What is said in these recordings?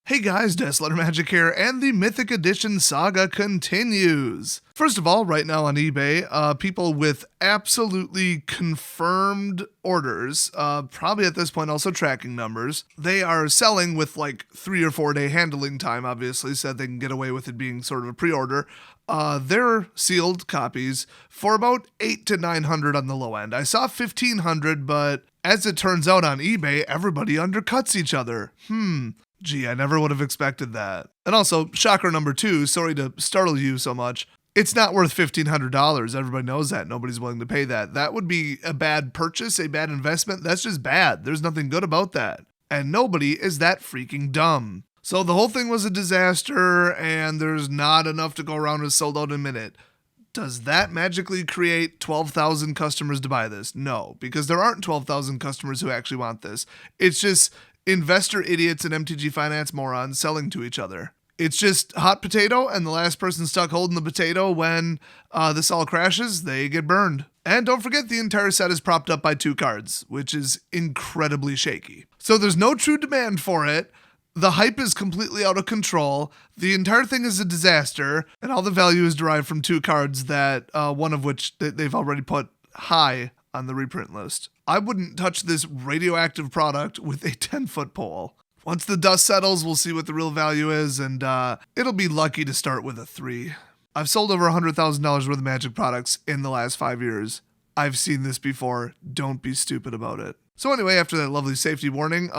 Hey guys, Letter Magic here, and the Mythic Edition saga continues. First of all, right now on eBay, people with absolutely confirmed orders, probably at this point also tracking numbers, they are selling with like 3 or 4 day handling time, obviously, so that they can get away with it being sort of a pre-order. They're sealed copies for about 800 to 900 on the low end. I saw 1,500, but as it turns out on eBay, everybody undercuts each other. Gee, I never would have expected that. And also, shocker number 2, sorry to startle you so much, it's not worth $1,500. Everybody knows that. Nobody's willing to pay that. That would be a bad purchase, a bad investment. That's just bad. There's nothing good about that. And nobody is that freaking dumb. So the whole thing was a disaster, and there's not enough to go around with sold out in a minute. Does that magically create 12,000 customers to buy this? No, because there aren't 12,000 customers who actually want this. It's just investor idiots and MTG finance morons selling to each other. It's just hot potato, and the last person stuck holding the potato when this all crashes, they get burned. And don't forget, the entire set is propped up by 2 cards, which is incredibly shaky. So there's no true demand for it. The hype is completely out of control. The entire thing is a disaster, and all the value is derived from 2 cards that one of which they've already put high on the reprint list. I wouldn't touch this radioactive product with a 10-foot pole. Once the dust settles, we'll see what the real value is, and it'll be lucky to start with a 3. I've sold over $100,000 worth of Magic products in the last 5 years. I've seen this before. Don't be stupid about it. So anyway, after that lovely safety warning,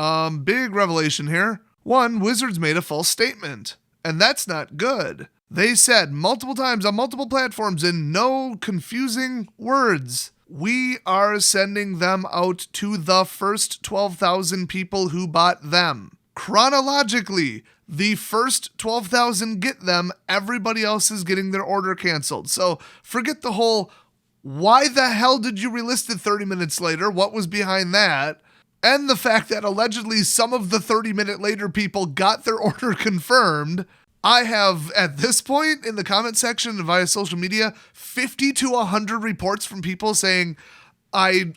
big revelation here. 1, Wizards made a false statement, and that's not good. They said multiple times on multiple platforms in no confusing words, we are sending them out to the first 12,000 people who bought them. Chronologically, the first 12,000 get them, everybody else is getting their order canceled. So forget the whole, why the hell did you relist it 30 minutes later? What was behind that? And the fact that allegedly some of the 30-minute later people got their order confirmed. I have, at this point in the comment section and via social media, 50 to 100 reports from people saying, I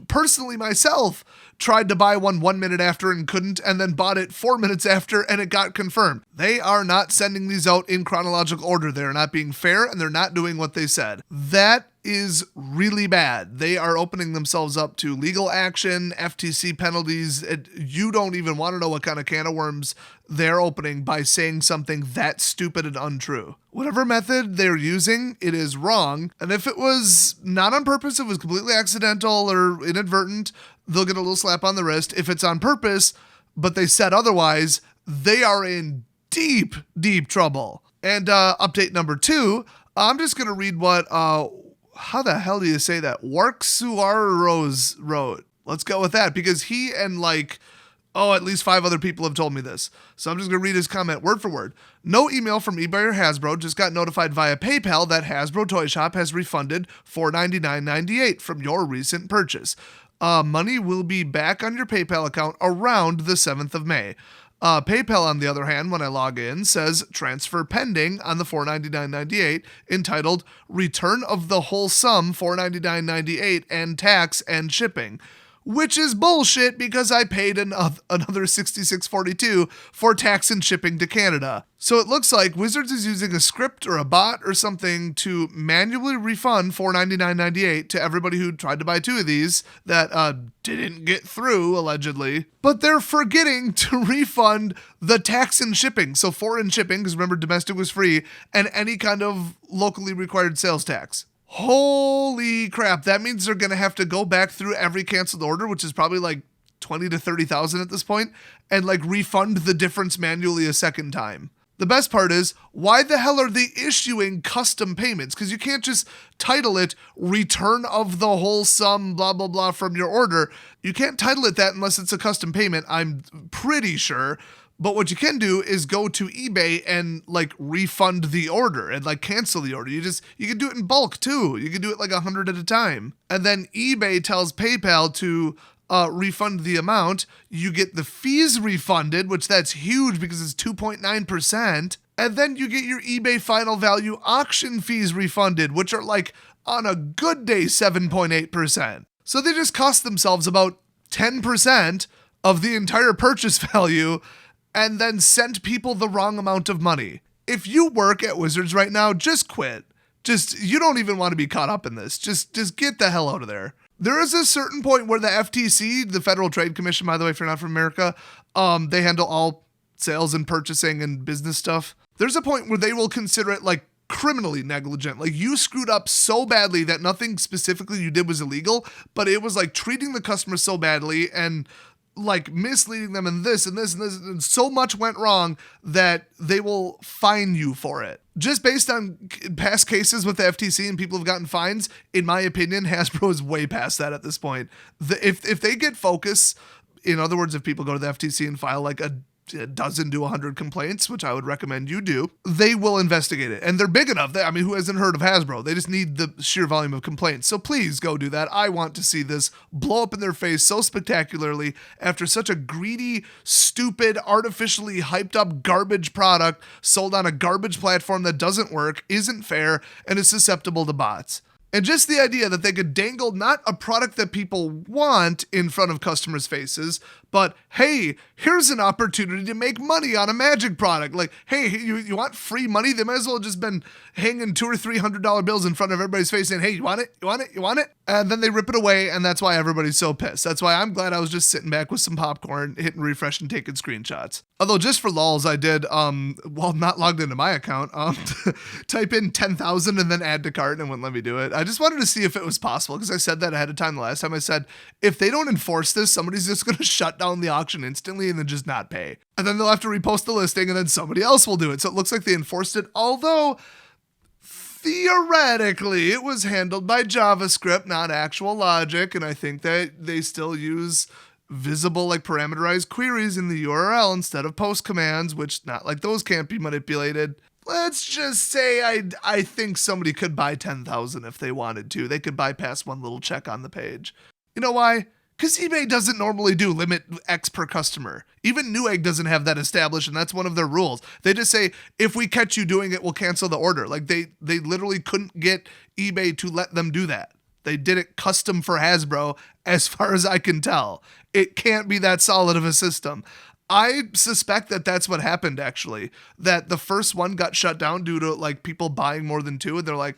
personally myself tried to buy 1 minute after and couldn't, and then bought it 4 minutes after and it got confirmed. They are not sending these out in chronological order. They're not being fair, and they're not doing what they said. That is really bad. They are opening themselves up to legal action, FTC penalties. You don't even want to know what kind of can of worms they're opening by saying something that stupid and untrue. Whatever method they're using, it is wrong. And if it was not on purpose, it was completely accidental or inadvertent, they'll get a little slap on the wrist. If it's on purpose, but they said otherwise, they are in deep, deep trouble. And update number 2, I'm just going to read what, how the hell do you say that? Warksuaros wrote. Let's go with that, because he and at least 5 other people have told me this. So I'm just going to read his comment word for word. No email from eBay or Hasbro, just got notified via PayPal that Hasbro Toy Shop has refunded $499.98 from your recent purchase. Money will be back on your PayPal account around the 7th of May. PayPal, on the other hand, when I log in, says transfer pending on the $499.98, entitled Return of the Whole Sum $499.98 and Tax and Shipping, which is bullshit because I paid another $66.42 for tax and shipping to Canada. So it looks like Wizards is using a script or a bot or something to manually refund $499.98 to everybody who tried to buy 2 of these that didn't get through, allegedly. But they're forgetting to refund the tax and shipping. So foreign shipping, because remember domestic was free, and any kind of locally required sales tax. Holy crap, that means they're going to have to go back through every canceled order, which is probably like 20 to 30,000 at this point, and refund the difference manually a second time. The best part is, why the hell are they issuing custom payments? Because you can't just title it Return of the Whole Sum blah blah blah from your order. You can't title it that unless it's a custom payment, I'm pretty sure. But what you can do is go to eBay and refund the order and cancel the order. You can do it in bulk too. You can do it 100 at a time. And then eBay tells PayPal to refund the amount. You get the fees refunded, which that's huge because it's 2.9%. And then you get your eBay final value auction fees refunded, which are on a good day, 7.8%. So they just cost themselves about 10% of the entire purchase value. and then sent people the wrong amount of money. If you work at Wizards right now, just quit. You don't even want to be caught up in this. Just get the hell out of there. There is a certain point where the FTC, the Federal Trade Commission, by the way, if you're not from America, they handle all sales and purchasing and business stuff. There's a point where they will consider it like criminally negligent. Like you screwed up so badly that nothing specifically you did was illegal, but it was like treating the customer so badly and like misleading them and this and this and this, and so much went wrong that they will fine you for it. Just based on past cases with the FTC and people have gotten fines, in my opinion, Hasbro is way past that at this point. If they get focus, in other words, if people go to the FTC and file like a dozen to 100 complaints, which I would recommend you do, they will investigate it. And they're big enough. Who hasn't heard of Hasbro? They just need the sheer volume of complaints. So please go do that. I want to see this blow up in their face so spectacularly after such a greedy, stupid, artificially hyped up garbage product sold on a garbage platform that doesn't work, isn't fair, and is susceptible to bots. And just the idea that they could dangle not a product that people want in front of customers' faces, but hey, here's an opportunity to make money on a Magic product. Like, hey, you want free money? They might as well have just been hanging $200 or $300 bills in front of everybody's face saying, hey, you want it? You want it? You want it? And then they rip it away, and that's why everybody's so pissed. That's why I'm glad I was just sitting back with some popcorn, hitting refresh and taking screenshots. Although just for lulz, I did, while not logged into my account, type in 10,000 and then add to cart, and it wouldn't let me do it. I just wanted to see if it was possible, because I said that ahead of time the last time. I said, if they don't enforce this, somebody's just going to shut down the auction instantly and then just not pay. And then they'll have to repost the listing, and then somebody else will do it. So it looks like they enforced it, although theoretically it was handled by JavaScript, not actual logic, and I think that they still use visible, like parameterized queries in the URL instead of post commands, which not like those can't be manipulated. Let's just say I think somebody could buy 10,000 if they wanted to. They could bypass one little check on the page. You know why? Because eBay doesn't normally do limit X per customer. Even Newegg doesn't have that established, and that's one of their rules. They just say, if we catch you doing it, we'll cancel the order. Like they literally couldn't get eBay to let them do that. They did it custom for Hasbro, as far as I can tell. It can't be that solid of a system. I suspect that that's what happened, actually. That the first one got shut down due to like people buying more than two, and they're like,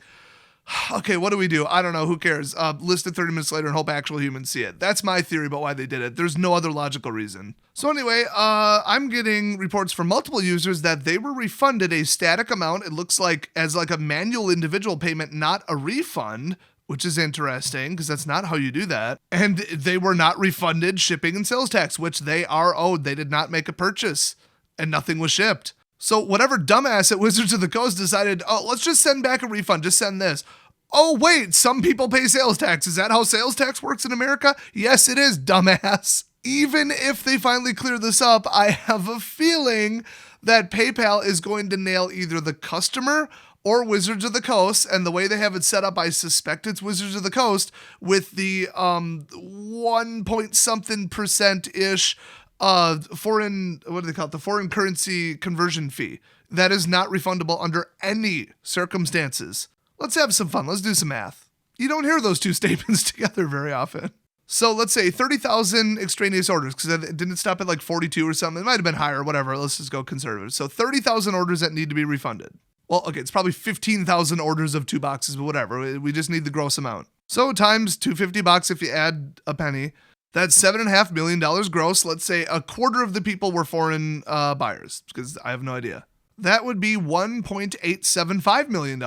okay, what do we do? I don't know. Who cares? List it 30 minutes later and hope actual humans see it. That's my theory about why they did it. There's no other logical reason. So anyway, I'm getting reports from multiple users that they were refunded a static amount. It looks like as like a manual individual payment, not a refund, which is interesting because that's not how you do that. And they were not refunded shipping and sales tax, which they are owed. They did not make a purchase and nothing was shipped. So whatever dumbass at Wizards of the Coast decided, oh, let's just send back a refund. Just send this. Oh, wait, some people pay sales tax. Is that how sales tax works in America? Yes, it is, dumbass. Even if they finally clear this up, I have a feeling that PayPal is going to nail either the customer or Wizards of the Coast, and the way they have it set up, I suspect it's Wizards of the Coast with the 1 point something percent-ish foreign, what do they call it? The foreign currency conversion fee. That is not refundable under any circumstances. Let's have some fun. Let's do some math. You don't hear those two statements together very often. So let's say 30,000 extraneous orders, because it didn't stop at like 42 or something. It might have been higher, whatever. Let's just go conservative. So 30,000 orders that need to be refunded. Well, okay, it's probably 15,000 orders of 2 boxes, but whatever. We just need the gross amount. So times $250 if you add a penny. That's $7.5 million gross. Let's say a quarter of the people were foreign buyers, because I have no idea. That would be $1.875 million.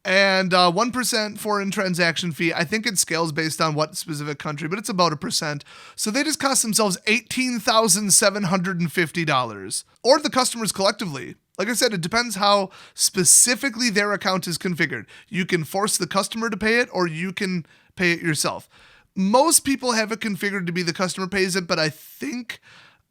And 1% foreign transaction fee. I think it scales based on what specific country, but it's about 1%. So they just cost themselves $18,750. Or the customers collectively. Like I said, it depends how specifically their account is configured. You can force the customer to pay it, or you can pay it yourself. Most people have it configured to be the customer pays it, but I think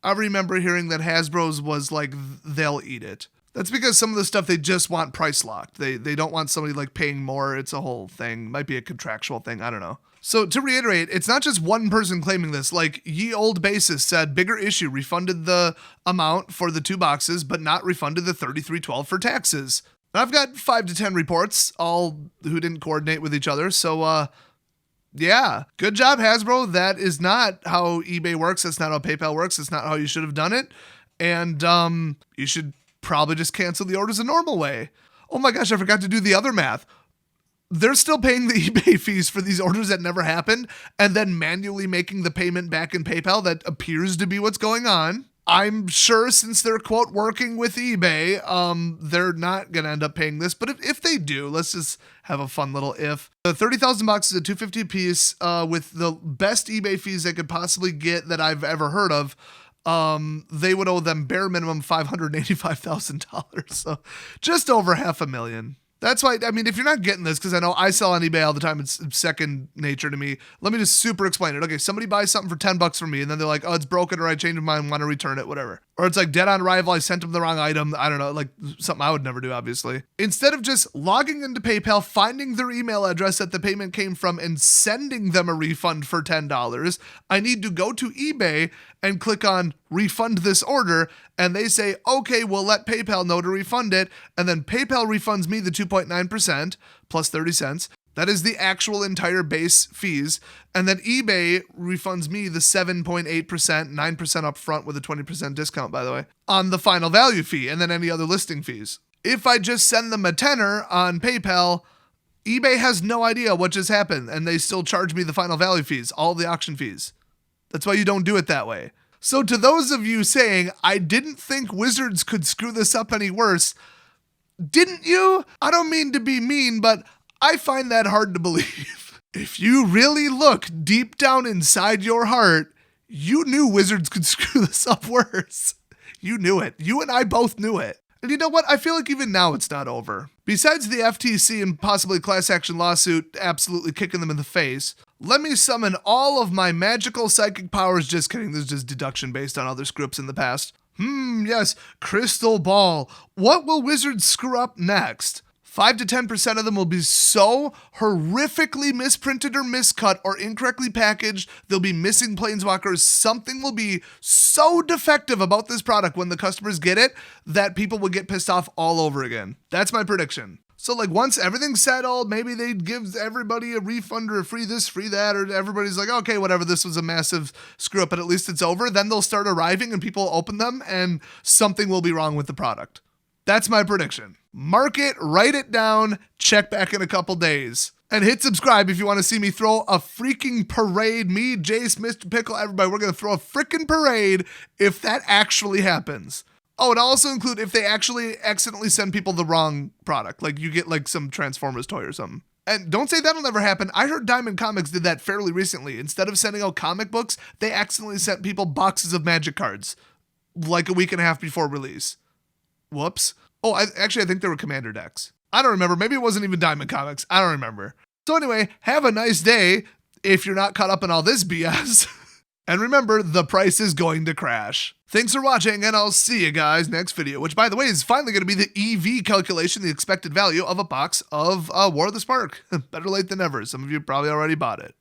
I remember hearing that Hasbro's was like, they'll eat it. That's because some of the stuff they just want price locked. They don't want somebody like paying more. It's a whole thing. Might be a contractual thing. I don't know. So to reiterate, it's not just one person claiming this. Like Ye Old Basis said, bigger issue, refunded the amount for the 2 boxes, but not refunded the $33.12 for taxes. And I've got 5 to 10 reports, all who didn't coordinate with each other. So, yeah, good job, Hasbro. That is not how eBay works. That's not how PayPal works. That's not how you should have done it. And you should probably just cancel the orders a normal way. Oh my gosh, I forgot to do the other math. They're still paying the eBay fees for these orders that never happened and then manually making the payment back in PayPal. That appears to be what's going on. I'm sure since they're, quote, working with eBay, they're not going to end up paying this. But if they do, let's just have a fun little if. The 30,000 boxes at $250 a piece with the best eBay fees they could possibly get that I've ever heard of, they would owe them bare minimum $585,000. So just over $500,000. That's why, I mean, if you're not getting this, because I know I sell on eBay all the time, it's second nature to me. Let me just super explain it. Okay, somebody buys something for $10 from me, and then they're like, oh, it's broken, or I changed my mind, want to return it, whatever. Or it's like dead on arrival, I sent them the wrong item. I don't know, like something I would never do, obviously. Instead of just logging into PayPal, finding their email address that the payment came from, and sending them a refund for $10, I need to go to eBay and click on refund this order, and they say, okay, we'll let PayPal know to refund it, and then PayPal refunds me the 2.9% plus 30 cents. That is the actual entire base fees, and then eBay refunds me the 7.8%, 9% up front with a 20% discount, by the way, on the final value fee, and then any other listing fees. If I just send them a tenner on PayPal, eBay has no idea what just happened, and they still charge me the final value fees, all the auction fees. That's why you don't do it that way. So to those of you saying, I didn't think Wizards could screw this up any worse, didn't you? I don't mean to be mean, but I find that hard to believe. If you really look deep down inside your heart, you knew Wizards could screw this up worse. You knew it. You and I both knew it. And you know what? I feel like even now it's not over. Besides the FTC and possibly class action lawsuit absolutely kicking them in the face, let me summon all of my magical psychic powers. Just kidding, this is just deduction based on other screw-ups in the past. Yes, crystal ball. What will Wizards screw up next? 5 to 10% of them will be so horrifically misprinted or miscut or incorrectly packaged. They'll be missing planeswalkers. Something will be so defective about this product when the customers get it that people will get pissed off all over again. That's my prediction. So like once everything's settled, maybe they give everybody a refund or a free this, free that, or everybody's like, okay, whatever, this was a massive screw up, but at least it's over. Then they'll start arriving and people open them and something will be wrong with the product. That's my prediction. Mark it, write it down, check back in a couple days. And hit subscribe if you want to see me throw a freaking parade. Me, Jace, Mr. Pickle, everybody, we're going to throw a freaking parade if that actually happens. Oh, and I'll also include if they actually accidentally send people the wrong product. Like you get like some Transformers toy or something. And don't say that'll never happen. I heard Diamond Comics did that fairly recently. Instead of sending out comic books, they accidentally sent people boxes of Magic cards like a week and a half before release. Whoops. Oh, I think they were Commander decks. I don't remember. Maybe it wasn't even Diamond Comics. I don't remember. So anyway, have a nice day if you're not caught up in all this BS. And remember, the price is going to crash. Thanks for watching, and I'll see you guys next video, which, by the way, is finally going to be the EV calculation, the expected value of a box of War of the Spark. Better late than never. Some of you probably already bought it.